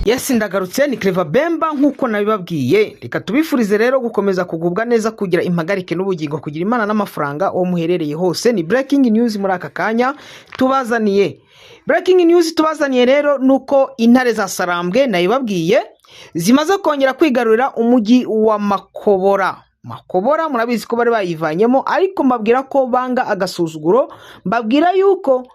Yes, ndagarutse ni Clever Bemba nkuko nabibabwiye. Reka tubifurize rero gukomeza kugubwa neza, kugira impagarike n'ubugingo, kugira imana n'amafaranga aho muherereye hose. Ni breaking news muri aka kanya tubazaniye. Breaking news tubazaniye rero nuko intare za Sarambwe nabibabwiye zimaze kongera kwigarurira umujyi wa Makobora murabizi ko bari bayivanyemo, ariko mbabwira ko banga agasuzuguro, mbabwira yuko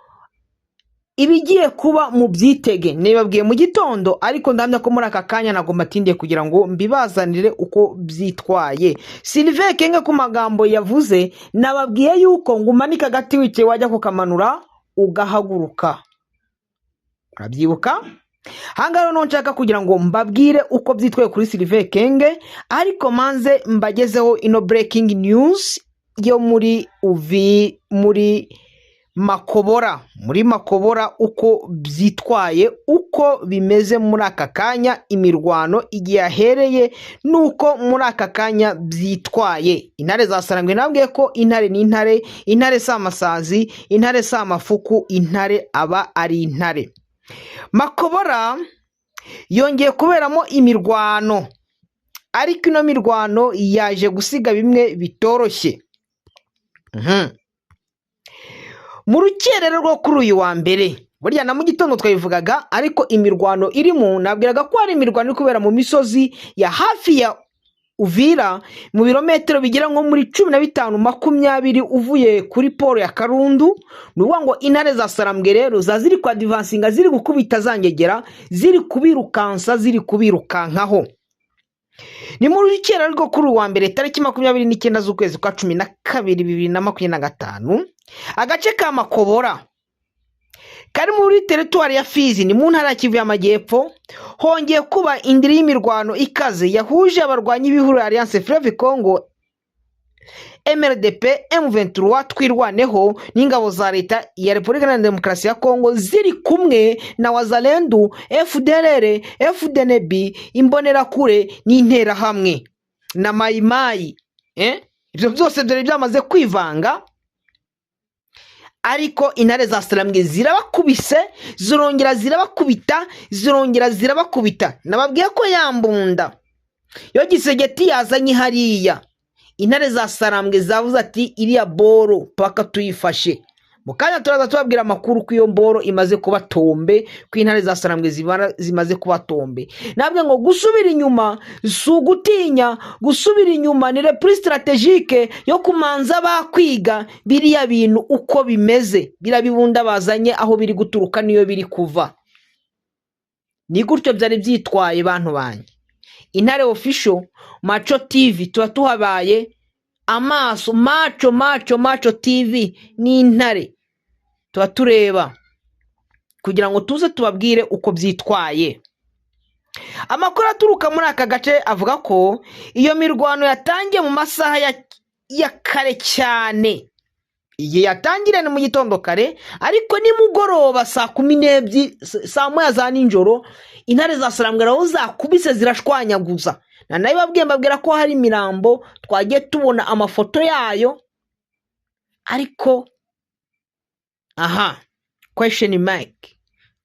ibigiye kuba mu byitege. Nibabwiye mu gitondo, ariko ndamya ko muri aka kanya nagomba tindiye kugira ngo mbibazanire uko byitwaye. Sylvain Kenge ku magambo yavuze, nababwiye yuko ngumanika agati wice wajya kukamanura ugahaguruka. Urabyibuka? Hangaro no nshaka kugira ngo mbabwire uko byitwaye kuri Sylvain Kenge, ariko manze mbagezeho ino breaking news yo muri Makobora uko byitwaye, uko bimeze muri aka kanya, imirwano igiye yahereye nuko muri aka kanya byitwaye. Intare za Sarambwe nabwiye ko intare ni intare, intare sa masazi, intare sa mafuku, intare aba ari intare. Makobora yongeye kuberamo imirwano, ariko ino mirwano yaje gusiga bimwe bitoroshye. Mu rukerero rwo kuri uyu wa mbere, burya na mu gitondo twabivugaga, ariko imirwano irimo nabwiraga ko ari imirwano iri kubera mu misozi ya hafi ya Uvira, mu birometero bigera nko muri 15-20 uvuye kuri poro ya Karundu. Nuvuga ngo intare za Sarambwe rero zaziri kwa advancinga, ziri gukubita zangegera, ziri kubirukansa, ziri kubirukankaho. Ni mu rukerero rwo kuri uwa mbere tariki 29 z'ukwezi kwa 12 2025, agace ka Makobora kari muri teritwari ya Fizi, ni mu ntara ya Kivu y'Amajyepfo, hongeye kuba indiri y'imirwano ikaze yahuje abarwanyi b'ihuriro Alliance Fleuve Congo MRDP M23 twirwaneho n'ingabo za leta ya Repubulika Iharanira Demokarasi ya Kongo, ziri kumwe na Wazalendo, FDLR, FDNB, Imbonerakure n'intera hamwe na Mayimayi. Ibyo byose dore byamaze kwivanga, ariko intare za Sarambwe zirabakubise, zirongera zirabakubita. Nababwiye ko yambunda yo Gisegeti yazanye hariya, intare za Sarambwe zavuze ati iriya boro paka tuyifashe. Mukanya turaza tubabwira amakuru ko iyo mboro imaze kuba tombe, ko intare za Sarambwe zimaze kuba tombe. Nabwe ngo gusubira inyuma sugutinya, gusubira inyuma ni reprise strategique yo kumanza bakwiga biriya bintu uko bimeze, birabibunda bazanye aho biri guturuka niyo biri kuva. Ni gutyo byari byitwaye bantu banye. Intare official Macho TV tuba tuhabaye amaso, Macho TV ni intare tuba tureba, kugira ngo tuze tubabwire uko byitwaye. Amakuru aturuka muri aka gace avuga ko iyo mirwano yatangiye mu masaha ya kare cyane. Igihe yatangiranye mu gitondo kare, ariko ni mugoroba saa 12 saa moya za ninjoro intare za Sarambwe raho zakubise zirashwanyaguza. Nanabibabwiye mbabwira ko hari imirambo twagiye tubona amafoto yayo, ariko question mark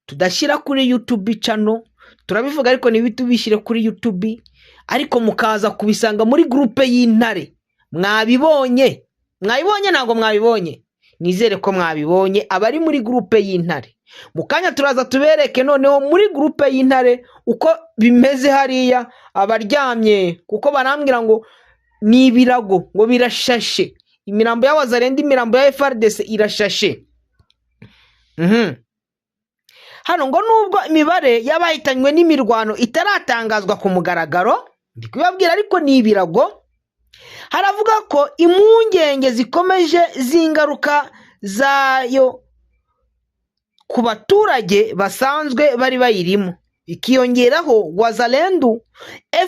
tudashyira kuri YouTube channel. Turabivuga ariko ntibitubishyire kuri YouTube, ariko mukaza kubisanga muri groupe y'intare. Mwabibonye ntabwo mwabibonye? Nizere ko mwabibonye abari muri groupe y'intare. Mukanya turaza tubereke noneho muri groupe y'intare uko bimeze hariya abaryamye, kuko barambwira ngo ni ibirago, ngo birashashe. Imirambo ya Wazalendo, imirambo ya FARDC irashashe. Hano ngo nubwo imibare y'abahitanywe n'imirwano itaratangazwa ku mugaragaro, ndi kubabwira ariko ni ibirago. Haravuga ko impungenge zikomeje z'ingaruka zayo ku baturage basanzwe bari bayirimo, ikiyongeraho Wazalendo,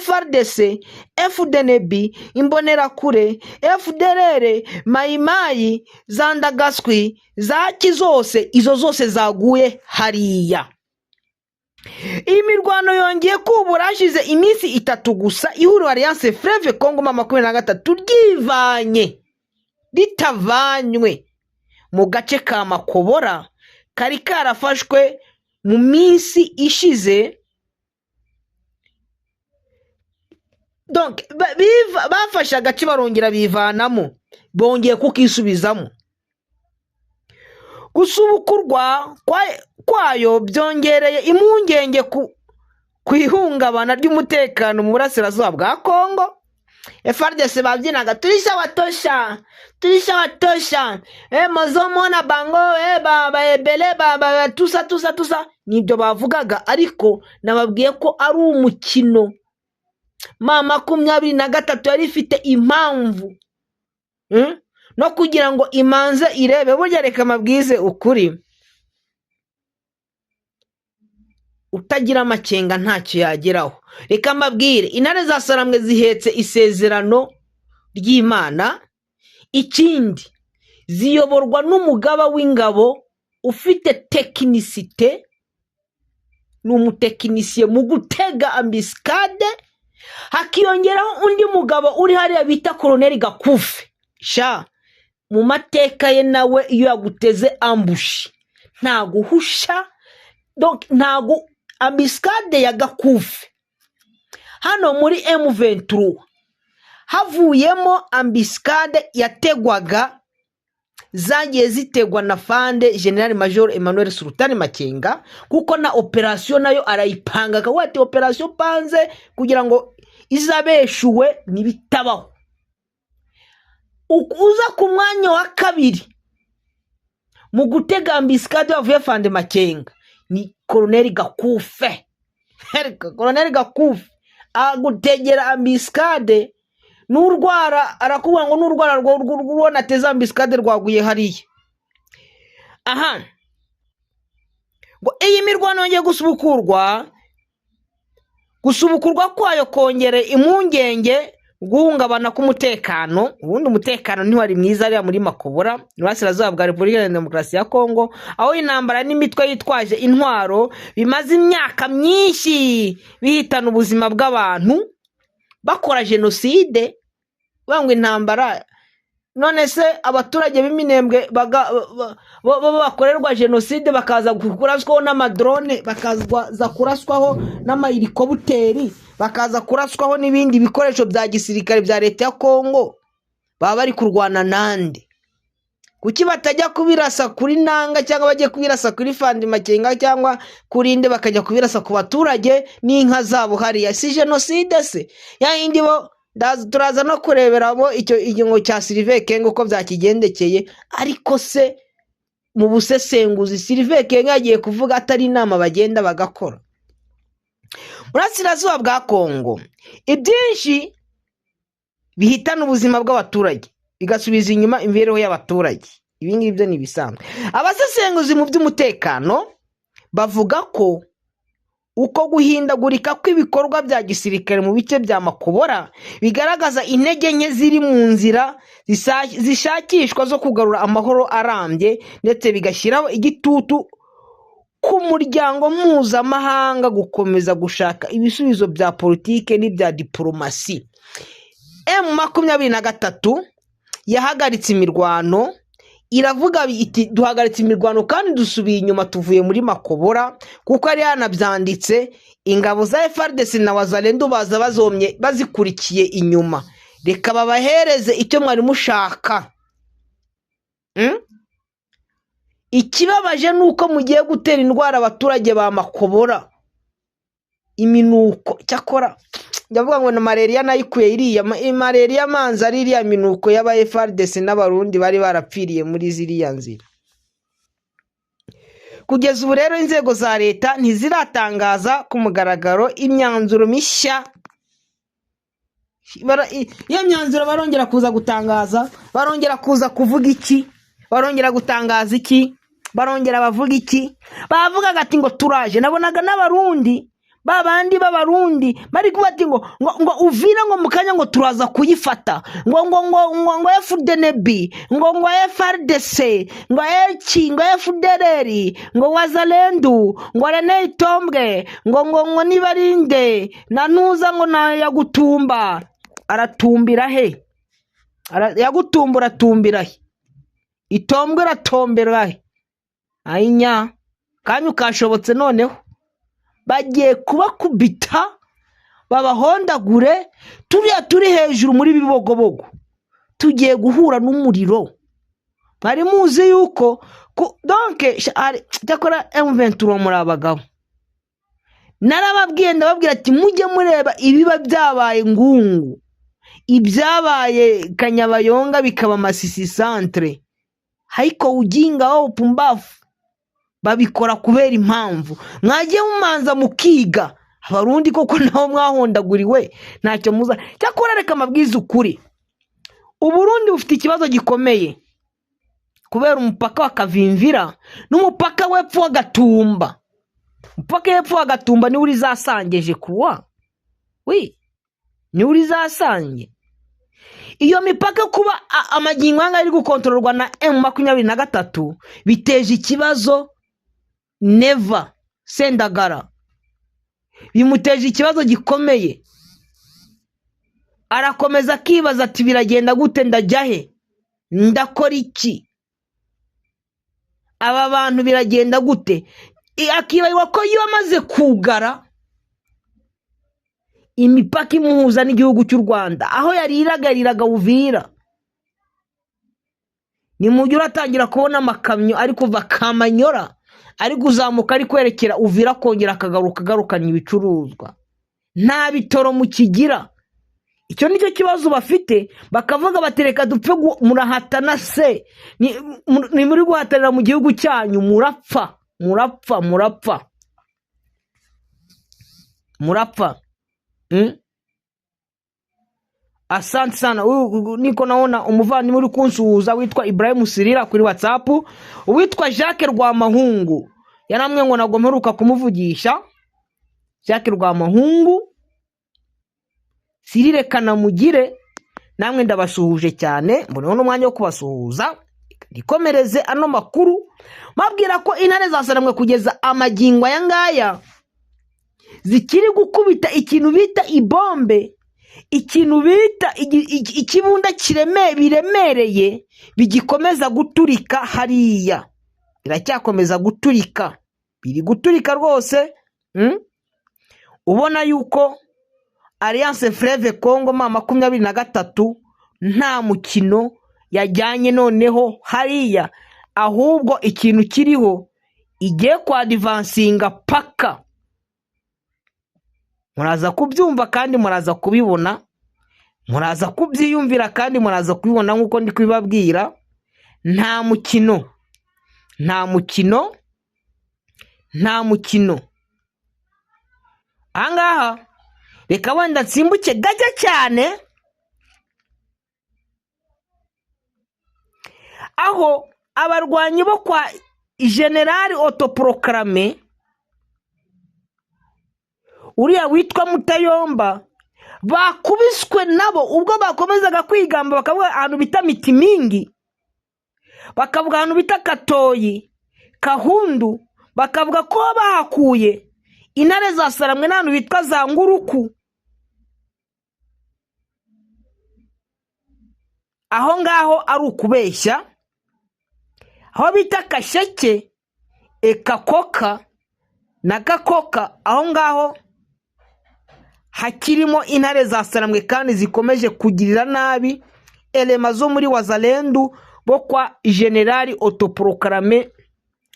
FARDC, FDNB, Imbonerakure, FDLR, Mayimayi, Zandagaswi, zaki zose, izo zose zaguye hariya. Iyi mirwano yongeye kubura hashize iminsi 3 gusa, ihuriro Alliance Fleuve Congo 23 ritavanywe mu gace ka Makobora kari karafashwe mu minsi ishize donc bafashe agace barongera bivanamo bongeye kukisubizamo. Gusubukurwa kwayo byongereye impungenge ku ihungabana ry'umutekano mu burasirazuba bwa Kongo. FARDC babyinaga turisha watosha mozomona bango baba ebele baba tusa nibyo bavugaga, ariko nababwiye ko ari umukino. Mama 23 yari ifite impamvu no kugira ngo imanze irebe. Burya reka mabwize ukuri, utagira amakenga ntacyo yageraho. Reka mbabwire, intare za Sarambwe zihetse isezerano ry'Imana. Ikindi, ziyoborwa n'umugaba w'ingabo ufite tekinisite, n'umutekinisiye mu gutega ambiscade. Hakiyongeraho undi mugabo uri hariya bita Colonel Gakufe. Mu mateka ye nawe iyo yaguteze ambushi ntago uhusha, donc ntago ambiscade ya Gakufe. Hano muri M23 havuyemo ambiscade yategwaga, zagiye zitegwa na Fande General Major Emmanuel Sultan Makenga, kuko na operation nayo arayipanga kawati operation panze kugira ngo izabeshuwe nibitabaho. Uza ku mwanya wa kabiri mu gutega ambiscade wavuye Fande Makenga ni Colonel Gakufe. Colonel Gakufe agutegera ambiscade, n'urwara arakubwira ngo n'urwara rwona teza ambiscade rwaguye hariya. Ngo iyi mirwano yongeye gusubukurwa kwayo kongere impungenge guhungabana k'umutekano. Ubundi umutekano ntiwari mwiza ari muri Makobora n'urasirazuba bwa Repubulika ya Demokarasi ya Kongo, aho intambara n'imitwe yitwaje intwaro bimaze imyaka myinshi bihitana ubuzima bw'abantu, bakora genocide. Bangwe intambara, none se abaturage b'iminembwe bakorerwa genocide bakaza kuraswaho n'amadrone, bakaza kuraswaho n'amahelikopteri, bakaza kuraswaho n'ibindi bikoresho bya gisirikare bya leta ya Kongo. Baba bari kurwana nande? Kuki batajya kubirasa kuri Nanga cyangwa bajye kubirasa kuri Fande Makenga cyangwa kurinde bakajya kubirasa ku baturage n'inka zabo hariya? Si genocide se? Yindi bo turaza no kureberamo icyo igingo cya Sylvain Kengo ko byakigendekeye. Ariko se mu busesenguzi Sylvain Kengo yagiye kuvuga atari inama bagenda bagakora. Burasirazuba bwa Kongo ibyinshi bihitana ubuzima bw'abaturage bigasubiza inyuma imibereho y'abaturage. Ibi ngibyo ni bisanzwe. Abasesenguzi mu by'umutekano bavuga ko uko guhindagurika kw'ibikorwa bya gisirikare mu bice bya Makobora bigaragaza intege nke ziri mu nzira zishakishwa zo kugarura amahoro arambye, ndetse bigashyiraho igitutu ku muryango mpuzamahanga gukomeza gushaka ibisubizo bya politike n'ibya diplomasi. M23 yahagaritse imirwano, iravuga iti duhagaritse imirwano kandi dusubiye inyuma, tuvuye muri Makobora, kuko ari yanabyanditse. Ingabo za FARDC na Wazalendo baza bazomye bazikurikiye inyuma. Reka babahereze icyo mwari mushaka. Ikibabaje nuko mugiye gutera indwara abaturage ba Makobora, iminuko. Cyakora ndavuga ngo na malaria nayikuye iriya malaria manza iriya minuko y'aba FARDC n'abarundi bari barapfiriye muri ziriya nzira. Kugeza ubu rero inzego za leta ntiziratangaza ku mugaragaro imyanzuro mishya. Iyo myanzuro barongera kuza gutangaza, barongera kuza kuvuga iki, barongera gutangaza iki, barongera bavuga iki. Bavuga ati ngo turaje. Nabonaga n'abarundi babandi b'abarundi bari kubati ngo uvira ngo mukanya ngo turaza kuyifata, ngo FDNB, ngo FARDC, ngo ECI, ngo FDLR, ngo Wazalendo, ngo Rene Tombwe, ngo nibarinde na ntuza ngo na Yagutumba. Aratumbira he? Yagutumbura tumbira he? Itombwe ratombera he? Ayinya kanyu kashobotse noneho bagiye kubakubita babahondagure, turiya turi hejuru muri bibogobogo tugiye guhura n'umuriro. Bari muzi yuko donc cyakora M23 muri abagabo, narababwiye ndababwira ati mujye mureba ibiba byabaye Ngungu, ibyabaye Kanyabayonga bikaba Masisi centre, haiko ujinga wao pumbafu babikora kubera impamvu. Mwagiye mumanza mukiga abarundi koko naho mwahondaguriwe ntacyo muza. Cyakora reka mabwiza ukuri, Uburundi bufite ikibazo gikomeye kubera umupaka wa Kavimvira n'umupaka w'epfo wa Gatumba. Umupaka w'epfo wa Gatumba ni uri zasangeje kuwa ni uri zasange. Iyo mipaka kuba amagingo anga ari gukontororwa na M23 biteje ikibazo Neva Sendagara, bimuteje ikibazo gikomeye. Arakomeza akibaza ati biragenda gute, ndajyahe, ndakora iki, aba bantu biragenda gute. Akibagirwa ko iyo amaze kugara imipaka imuhuza n'igihugu cy'u Rwanda, aho yariragariraga Uvira, ni mujyi uratangira kubona amakamyo ari kuva Kamanyora ari kuzamuka ari kwerekera Uvira kongera akagarukana ibicuruzwa. Nta bitoro mu kigira. Icyo nicyo kibazo bafite, bakavuga batereka dupfe murahatana se, ni muri guhatanira mu gihugu cyanyu, murapfa. Asante sana. Niko naona umuvandimwe uri kunsuhuza witwa Ibrahim Sirira kuri WhatsApp, uwitwa Jacques Rwamahungu yaramwe ngo nagomba mperuka kumuvugisha. Jacques Rwamahungu, Sirire Kanamugire, namwe ndabasuhuje cyane, mboneho n'umwanya wo kubasuhuza. Nikomereze ano makuru mabwira ko intare zasaramwe kugeza amagingo aya ngaya zikiri gukubita ikintu bita ibombe, ikintu bita ikibunda biremereye, bigikomeza guturika hariya. Biracyakomeza guturika, biri guturika rwose. Ubona yuko Alliance Fleuve Congo M23 nta mukino yajyanye noneho hariya, ahubwo ikintu kiriho igiye kwa advancinga paka. Muraza kubyumva kandi muraza kubibona, muraza kubyiyumvira kandi muraza kubibona nkuko ndi kubibabwira. Nta mukino. Ahangaha reka wenda nsimbuke gake cyane, aho abarwanyi bo kwa General Autoproclamé uriya witwa Mutayomba bakubiswe nabo ubwo bakomezaga kwigamba, bakavuga ahantu bita Mitimingi, bakavuga ahantu bita Katoyi, Kahundu, bakavuga ko bahakuye intare zasaramwe n'ahantu bitwa za Nguruku. Aho ngaho ari ukubeshya. Aho bita Kasheke, Ekakoka na Gakoka, aho ngaho hakirimo intare zasaramwe kandi zikomeje kugirira nabi elema zo muri Wazalendu bo kwa General Autoproclamé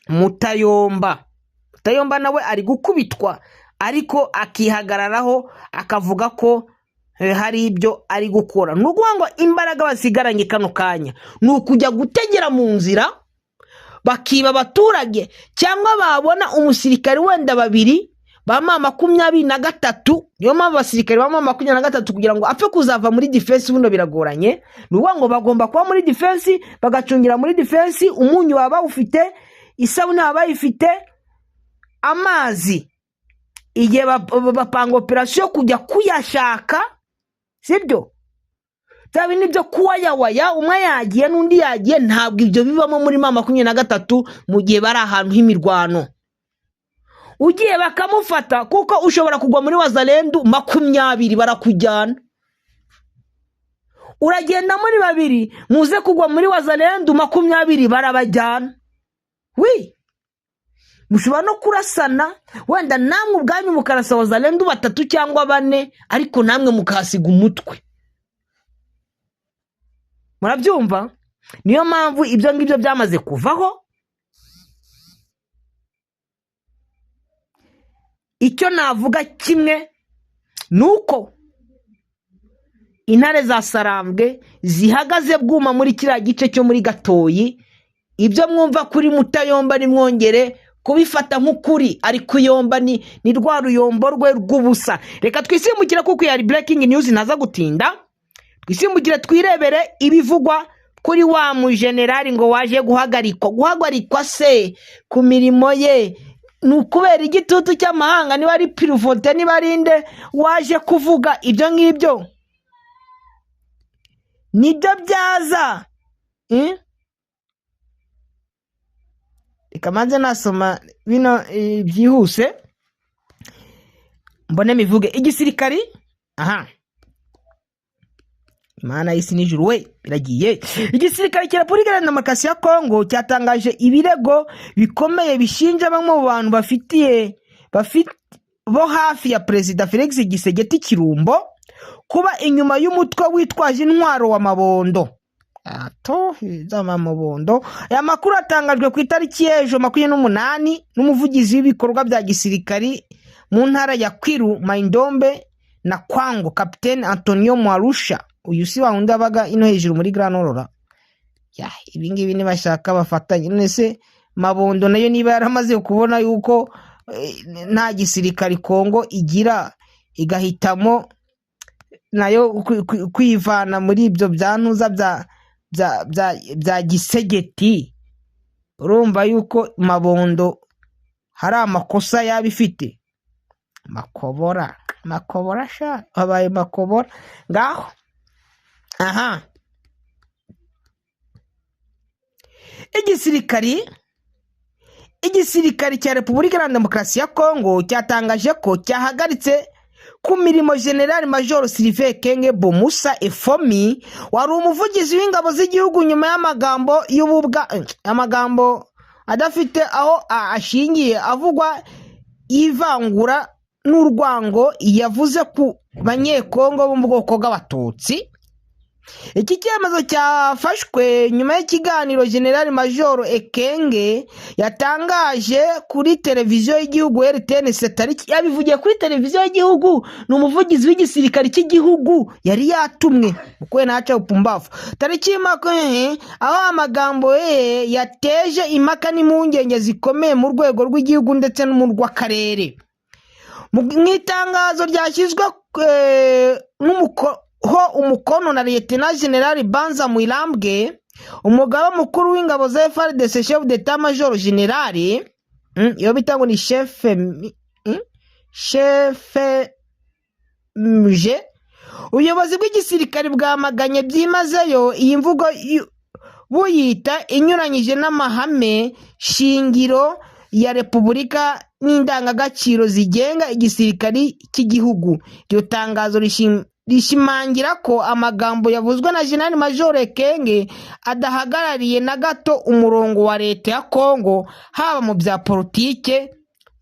Mutayomba. Mutayomba nawe ari gukubitwa, ariko akihagararaho akavuga ko hari ibyo ari gukora. Nukuvuga ngo imbaraga basigaranye kano kanya ni ukujya gutegera mu nzira bakiba abaturage, cyangwa babona umusirikare wenda babiri ba M23, niyo mpamvu abasirikare ba M23 kugira ngo apfe kuzava muri defense buno biragoranye. Nukuvuga ngo bagomba kuba muri defense, bagacungira muri defense, umunyu baba ufite, isabune baba ifite, amazi igihe bapanga operation kujya kuyashaka, sibyo? Tabi nibyo kuwayawaya, umwe yagiye n'undi yagiye, ntabwo ibyo bibamo muri M23 mu gihe bari ahantu h'imirwano. Ugiye bakamufata kuko ushobora kugwa muri Wazalendu 20 barakujyana. Uragenda muri babiri muze kugwa muri Wazalendu 20 barabajyana. mushobora no kurasana wenda namwe ubwanyu mukarasa wazalendo 3 cyangwa 4 ariko namwe mukasiga umutwe. Murabyumva? Niyo mpamvu ibyo ngibyo byamaze kuvaho. Icyo navuga kimwe nuko intare za Sarambwe zihagaze bwuma muri kiriya gice cyo muri Gatoyi. Ibyo mwumva kuri Mutayomba ni mwongere kubifata nk'ukuri, ari kuyomba ni rwa ruyombo rwe rw'ubusa. Reka twisimbukire kuko yari breaking news naza gutinda. Twisimbukire twirebere ibivugwa kuri wa mu generali ngo waje guhagarikwa se ku mirimo ye nukubera igitutu cy'amahanga, niba ari Piruvote niba arinde waje kuvuga ibyo ngibyo nibyo byaza. Reka manze nasoma bino byihuse mbone mivuge. Igisirikari Imana y'isi n'ijuru we biragiye. Igisirikare cya Repubulika Iharanira Demokarasi ya Kongo cyatangaje ibirego bikomeye bishinja bamwe mu bantu bo hafi ya Perezida Felix Tshisekedi Kirumbo kuba inyuma y'umutwe witwaje intwaro wa Mabondo. Mabondo. Aya makuru atangajwe ku itariki y'ejo 28 n'umuvugizi w'ibikorwa bya gisirikari mu ntara ya Kwilu, Maindombe na Kwango, Kapiteni Antonio Mwarusha. Uyu si wa wundi abaga ino hejuru muri Grand Aurora. Ibingibi ni bashaka bafatanye. None se Mabondo nayo niba yaramaze kubona yuko nta gisirikari Kongo igira, igahitamo nayo kwivana muri ibyo byantuza bya gisegeti, urumva yuko Mabondo hari amakosa yabifite. Makobora sha abaye makobora ngaho. Igisirikari cya Repubulika Iharanira Demokarasi ya Kongo cyatangaje ko cyahagaritse ku mirimo General Major Sylvain Ekenge Bomusa Efomi, wari umuvugizi w'ingabo z'igihugu nyuma y'amagambo adafite aho ashingiye avugwa ivangura n'urwango yavuze ku banyekongo bo mu bwoko bw'abatutsi. Iki cyemezo cyafashwe nyuma y'ikiganiro General Major Ekenge yatangaje kuri televiziyo y'igihugu RTNC. Yabivugiye kuri televiziyo y'igihugu, ni umuvugizi w'igisirikari cy'igihugu yari yatumwe mukwe naca upumbafu tariki aho amagambo ye yateje impaka n'impungenge zikomeye mu rwego rw'igihugu ndetse no mu rw'akarere. Mu itangazo ryashyizwe umukono na Lieutenant General Banza Mwilambwe, umugaba mukuru w'ingabo za FARDC, chef d'état major general, iyo bitango ni chef mje. Ubuyobozi bw'igisirikare bwamaganye byimazeyo iyi mvugo buyita inyuranyije n'amahame shingiro ya Repubulika n'indangagaciro zigenga igisirikari cy'igihugu. Iryo tangazo rishimangira ko amagambo yavuzwe na General Major Ekenge adahagarariye na gato umurongo wa leta ya Kongo, haba mu bya politike,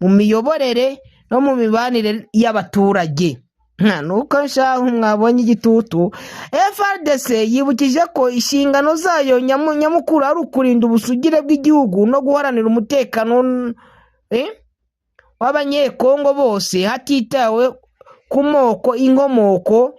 mu miyoborere no mu mibanire y'abaturage. Nuko nshaka mwabonye igitutu. FARDC yibukije ko inshingano zayo nyamukuru ari ukurinda ubusugire bw'igihugu no guharanira umutekano w'abanyekongo bose hatitawe ku moko, inkomoko,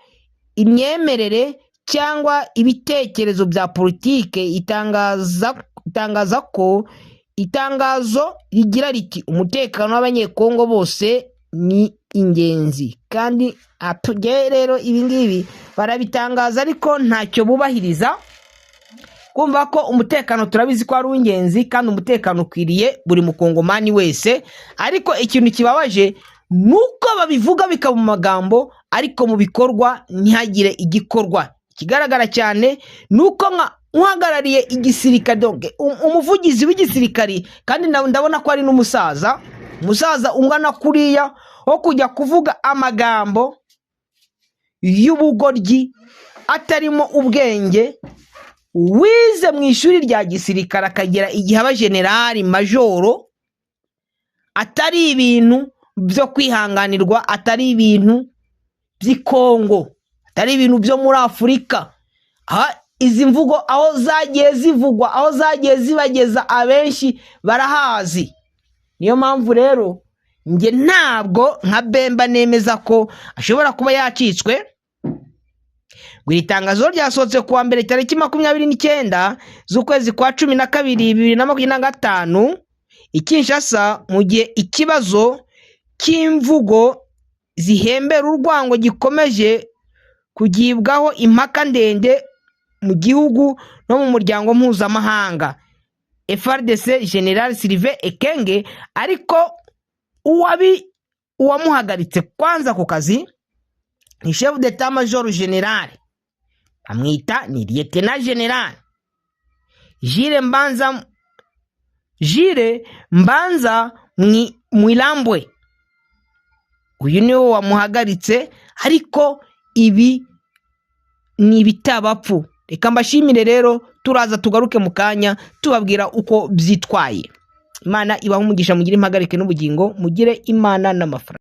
imyemerere cyangwa ibitekerezo bya politike. Itangaza ko itangazo rigira riti umutekano w'abanyekongo bose ni ingenzi, kandi atugere rero ibingibi barabitangaza ariko ntacyo bubahiriza. Kumva ko umutekano turabizi ko ari uw'ingenzi kandi umutekano ukwiriye buri mukongomani wese, ariko ikintu kibabaje nuko babivuga bikaba mu magambo ariko mu bikorwa ntihagire igikorwa. Kigaragara cyane nuko uhagarariye igisirikare, umuvugizi w'igisirikari, kandi ndabona ko ari n'umusaza ungana kuriya wo kujya kuvuga amagambo y'ubugoryi atarimo ubwenge, wize mu ishuri rya gisirikare akagera igihe aba generali majoro, atari ibintu byo kwihanganirwa, atari ibintu by'ikongo, atari ibintu byo muri Afurika. Izi mvugo aho zagiye zivugwa, aho zagiye zibageza, abenshi barahazi. Niyo mpamvu rero njye ntabwo nka Bemba nemeza ko ashobora kuba yacitswe. Iri tangazo ryasohotse kuwa mbere tariki 29 z'ukwezi kwa 12 2025 i Kinshasa, mu gihe ikibazo cy'imvugo zihembera urwango gikomeje kugibwaho impaka ndende mu gihugu no mu muryango mpuzamahanga. FARDC General Sylvain Ekenge ariko uwamuhagaritse kwanza ku kazi ni chef d'état major general, amwita ni lieutenant general Jire Mbanza Mwilambwe. Uyu niwe wamuhagaritse, ariko ibi ni bitabapfu. Reka mbashimire rero, turaza tugaruke mu kanya tubabwira uko byitwaye. Imana ibahe umugisha, mugire impagarike n'ubugingo, mugire Imana n'amafaranga.